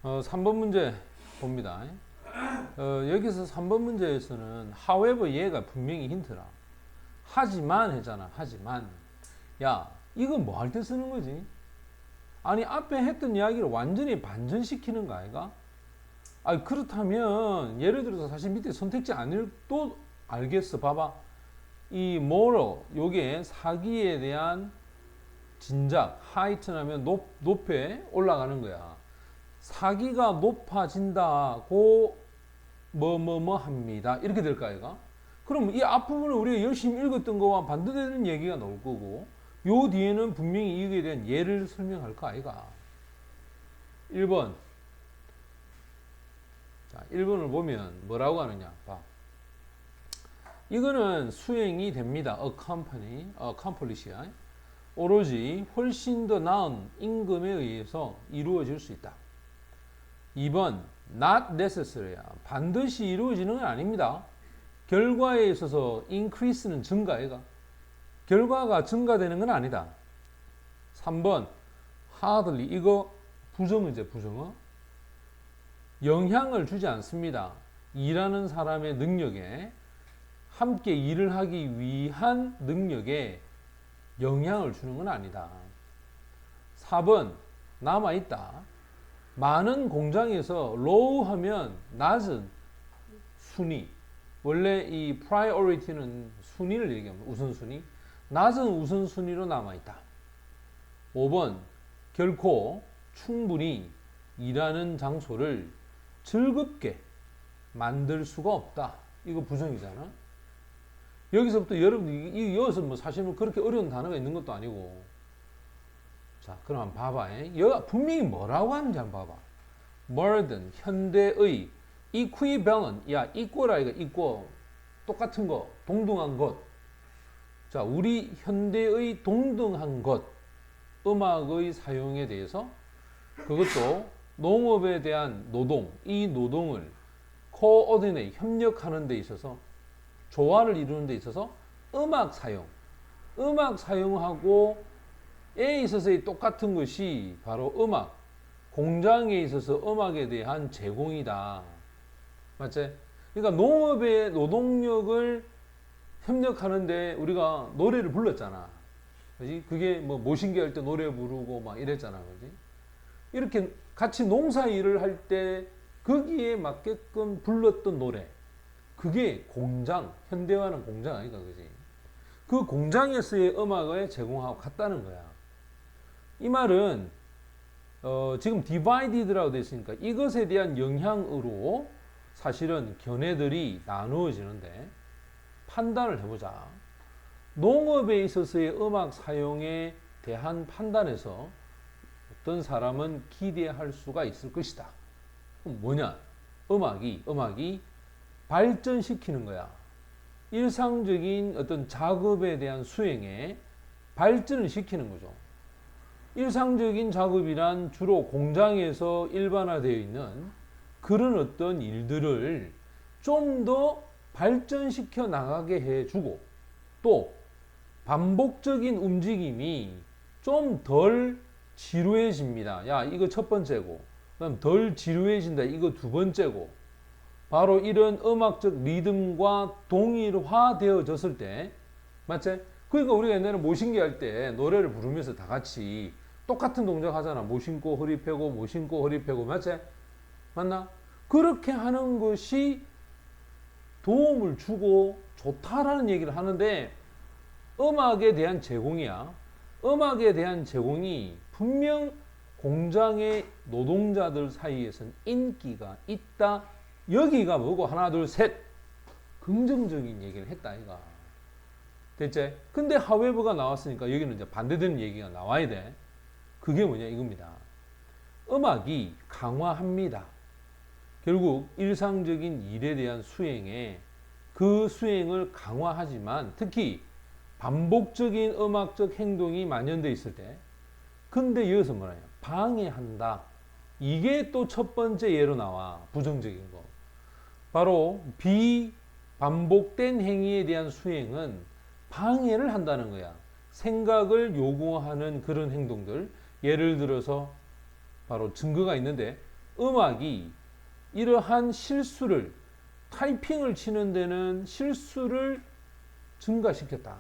3번 문제 봅니다. 여기서 3번 문제에서는 however 얘가 분명히 힌트라. 하지만 했잖아. 하지만. 야, 이거 뭐 할 때 쓰는 거지? 아니, 앞에 했던 이야기를 완전히 반전시키는 거 아이가? 아니, 그렇다면 예를 들어서 사실 밑에 선택지 아닐 또 알겠어. 봐봐. 이 moral, 요게 사기에 대한 진작, 하이트나면 높에 올라가는 거야. 사기가 높아진다고 뭐뭐뭐 합니다. 이렇게 될까 이가? 그럼 이 앞부분을 우리가 열심히 읽었던 거와 반대되는 얘기가 나올 거고 요 뒤에는 분명히 이거에 대한 예를 설명할 거 아이가? 1번. 자, 1번을 보면 뭐라고 하느냐? 봐. 이거는 수행이 됩니다. accomplish야. 오로지 훨씬 더 나은 임금에 의해서 이루어질 수 있다. 2번 not necessary야. 반드시 이루어지는 건 아닙니다. 결과에 있어서 increase는 증가해가. 결과가 증가되는 건 아니다. 3번 hardly. 이거 부정어제 부정어. 영향을 주지 않습니다. 일하는 사람의 능력에 함께 일을 하기 위한 능력에 영향을 주는 건 아니다. 4번 남아있다. 많은 공장에서 low 하면 낮은 순위. 원래 이 priority는 순위를 얘기합니다. 우선순위. 낮은 우선순위로 남아있다. 5번 결코 충분히 일하는 장소를 즐겁게 만들 수가 없다. 이거 부정이잖아. 여기서부터 여러분들이 이어서 뭐 사실 뭐 그렇게 어려운 단어가 있는 것도 아니고. 자, 그럼 한번 봐봐. 여가 분명히 뭐라고 하는지 한번 봐봐. modern, 현대의, equivalent, 야, equal라 이거 equal, 똑같은 거, 동등한 것. 자, 우리 현대의 동등한 것, 음악의 사용에 대해서 그것도 농업에 대한 노동, 이 노동을 coordinate, 협력하는 데 있어서 조화를 이루는 데 있어서 음악 사용하고 에 있어서의 똑같은 것이 바로 음악, 공장에 있어서 음악에 대한 제공이다. 맞지? 그러니까 농업의 노동력을 협력하는데 우리가 노래를 불렀잖아. 그지? 그게 뭐 모신기 할 때 노래 부르고 막 이랬잖아. 그지? 이렇게 같이 농사 일을 할 때 거기에 맞게끔 불렀던 노래. 그게 공장, 현대화는 공장 아니까, 그지? 그 공장에서의 음악을 제공하고 같다는 거야. 이 말은, 지금 divided라고 되어 있으니까 이것에 대한 영향으로 사실은 견해들이 나누어지는데 판단을 해보자. 농업에 있어서의 음악 사용에 대한 판단에서 어떤 사람은 기대할 수가 있을 것이다. 그럼 뭐냐? 음악이 발전시키는 거야. 일상적인 어떤 작업에 대한 수행에 발전을 시키는 거죠. 일상적인 작업이란 주로 공장에서 일반화되어 있는 그런 어떤 일들을 좀 더 발전시켜 나가게 해주고 또 반복적인 움직임이 좀 덜 지루해집니다. 야, 이거 첫 번째고, 그다음 덜 지루해진다. 이거 두 번째고, 바로 이런 음악적 리듬과 동일화되어졌을 때, 맞지? 그러니까 우리가 옛날에 모신기 할 때 노래를 부르면서 다 같이 똑같은 동작 하잖아. 모 신고 허리 펴고, 모 신고 허리 펴고, 맞지? 맞나? 그렇게 하는 것이 도움을 주고 좋다라는 얘기를 하는데, 음악에 대한 제공이야. 음악에 대한 제공이 분명 공장의 노동자들 사이에서는 인기가 있다. 여기가 뭐고 하나 둘 셋 긍정적인 얘기를 했다 이가. 됐지? 근데 however가 나왔으니까 여기는 이제 반대되는 얘기가 나와야 돼. 그게 뭐냐 이겁니다. 음악이 강화합니다. 결국 일상적인 일에 대한 수행에 그 수행을 강화하지만 특히 반복적인 음악적 행동이 만연되어 있을 때 근데 여기서 뭐라냐 방해한다. 이게 또 첫 번째 예로 나와. 부정적인 거. 바로 비반복된 행위에 대한 수행은 방해를 한다는 거야. 생각을 요구하는 그런 행동들. 예를 들어서 바로 증거가 있는데 음악이 이러한 실수를 타이핑을 치는 데는 실수를 증가시켰다.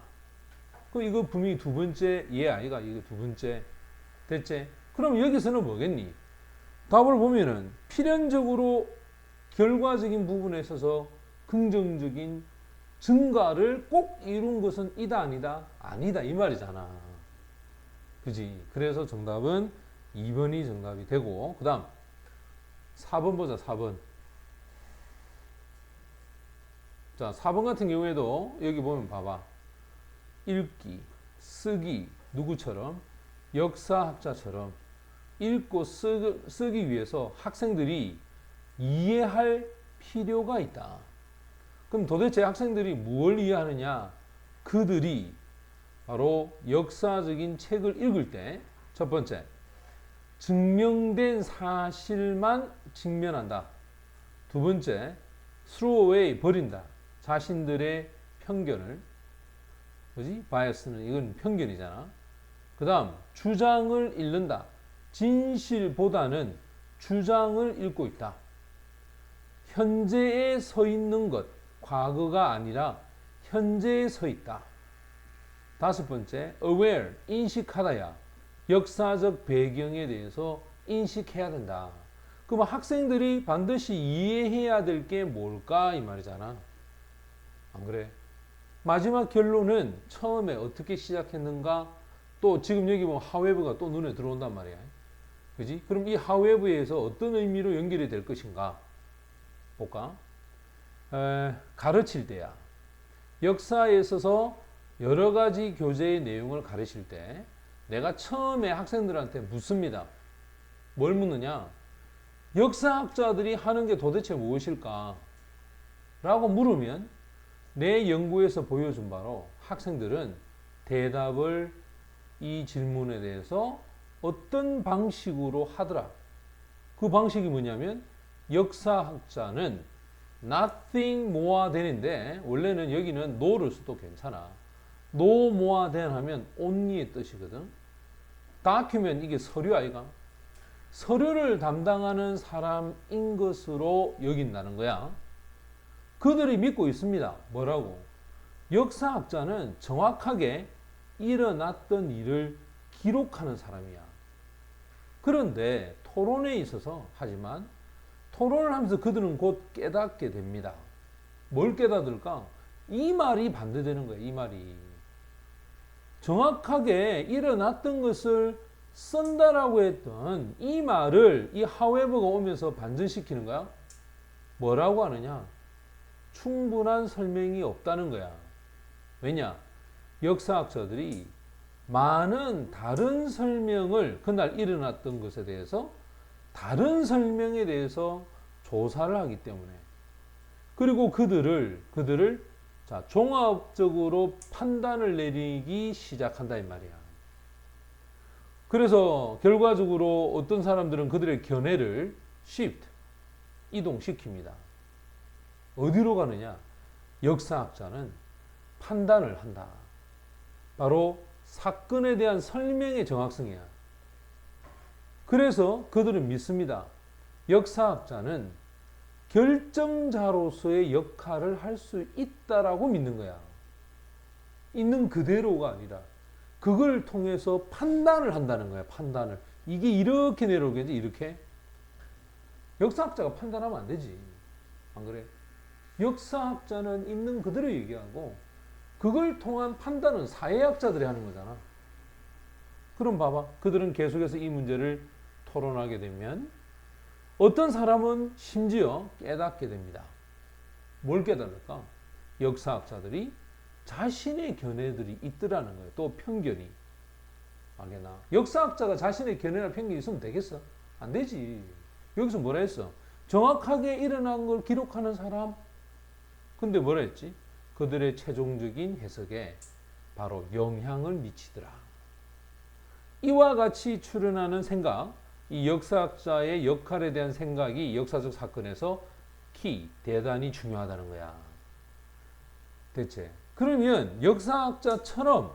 그럼 이거 분명히 두 번째 예 아이가 이거 두 번째 됐지? 그럼 여기서는 뭐겠니? 답을 보면은 필연적으로 결과적인 부분에 있어서 긍정적인 증가를 꼭 이룬 것은 이다 아니다? 아니다 이 말이잖아. 그지? 그래서 정답은 2번이 정답이 되고 그 다음 4번 보자 4번. 자 4번 같은 경우에도 여기 보면 봐봐. 읽기, 쓰기 누구처럼? 역사학자처럼 읽고 쓰기 위해서 학생들이 이해할 필요가 있다. 그럼 도대체 학생들이 무엇을 이해하느냐? 그들이 바로 역사적인 책을 읽을 때 첫 번째, 증명된 사실만 직면한다. 두 번째, throw away, 버린다. 자신들의 편견을. 그지? 바이어스는 이건 편견이잖아. 그 다음, 주장을 읽는다. 진실보다는 주장을 읽고 있다. 현재에 서 있는 것, 과거가 아니라 현재에 서 있다. 다섯 번째, aware, 인식하다야. 역사적 배경에 대해서 인식해야 된다. 그럼 학생들이 반드시 이해해야 될 게 뭘까? 이 말이잖아. 안 그래? 마지막 결론은 처음에 어떻게 시작했는가? 또 지금 여기 보면 however가 또 눈에 들어온단 말이야. 그지? 그럼 이 however에서 어떤 의미로 연결이 될 것인가? 볼까? 가르칠 때야. 역사에 있어서 여러 가지 교재의 내용을 가르칠 때 내가 처음에 학생들한테 묻습니다. 뭘 묻느냐? 역사학자들이 하는 게 도대체 무엇일까? 라고 물으면 내 연구에서 보여준 바로 학생들은 대답을 이 질문에 대해서 어떤 방식으로 하더라. 그 방식이 뭐냐면 역사학자는 nothing more than인데 원래는 여기는 no를 써도 괜찮아. no more than 하면 only의 뜻이거든. 다큐ment 이게 서류 아이가? 서류를 담당하는 사람인 것으로 여긴다는 거야. 그들이 믿고 있습니다. 뭐라고? 역사학자는 정확하게 일어났던 일을 기록하는 사람이야. 그런데 토론에 있어서 하지만 토론을 하면서 그들은 곧 깨닫게 됩니다. 뭘 깨닫을까? 이 말이 반대되는 거야. 이 말이. 정확하게 일어났던 것을 쓴다라고 했던 이 말을 이 however가 오면서 반전시키는 거야. 뭐라고 하느냐? 충분한 설명이 없다는 거야. 왜냐? 역사학자들이 많은 다른 설명을 그날 일어났던 것에 대해서 다른 설명에 대해서 조사를 하기 때문에 그리고 그들을 자, 종합적으로 판단을 내리기 시작한다 이 말이야. 그래서 결과적으로 어떤 사람들은 그들의 견해를 shift, 이동시킵니다. 어디로 가느냐? 역사학자는 판단을 한다. 바로 사건에 대한 설명의 정확성이야. 그래서 그들은 믿습니다. 역사학자는 결정자로서의 역할을 할 수 있다라고 믿는 거야. 있는 그대로가 아니라 그걸 통해서 판단을 한다는 거야. 판단을. 이게 이렇게 내려오겠지? 이렇게? 역사학자가 판단하면 안 되지. 안 그래? 역사학자는 있는 그대로 얘기하고 그걸 통한 판단은 사회학자들이 하는 거잖아. 그럼 봐봐. 그들은 계속해서 이 문제를 토론하게 되면 어떤 사람은 심지어 깨닫게 됩니다. 뭘 깨달을까? 역사학자들이 자신의 견해들이 있더라는 거예요. 또 편견이. 알겠나? 역사학자가 자신의 견해나 편견이 있으면 되겠어? 안 되지. 여기서 뭐라 했어? 정확하게 일어난 걸 기록하는 사람? 근데 뭐라 했지? 그들의 최종적인 해석에 바로 영향을 미치더라. 이와 같이 출현하는 생각, 이 역사학자의 역할에 대한 생각이 역사적 사건에서 대단히 중요하다는 거야. 대체. 그러면 역사학자처럼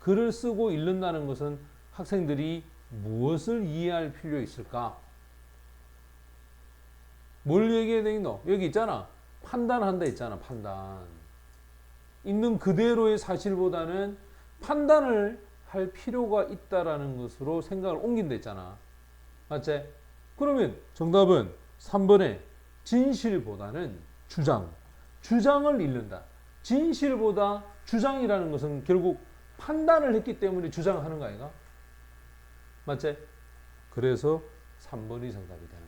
글을 쓰고 읽는다는 것은 학생들이 무엇을 이해할 필요 있을까? 뭘 얘기해야 되겠노? 여기 있잖아. 판단한다 있잖아. 판단. 있는 그대로의 사실보다는 판단을 할 필요가 있다라는 것으로 생각을 옮긴다 있잖아. 맞지? 그러면 정답은 3번에 진실보다는 주장. 주장을 잃는다. 진실보다 주장이라는 것은 결국 판단을 했기 때문에 주장하는 거 아이가? 맞지? 그래서 3번이 정답이 되는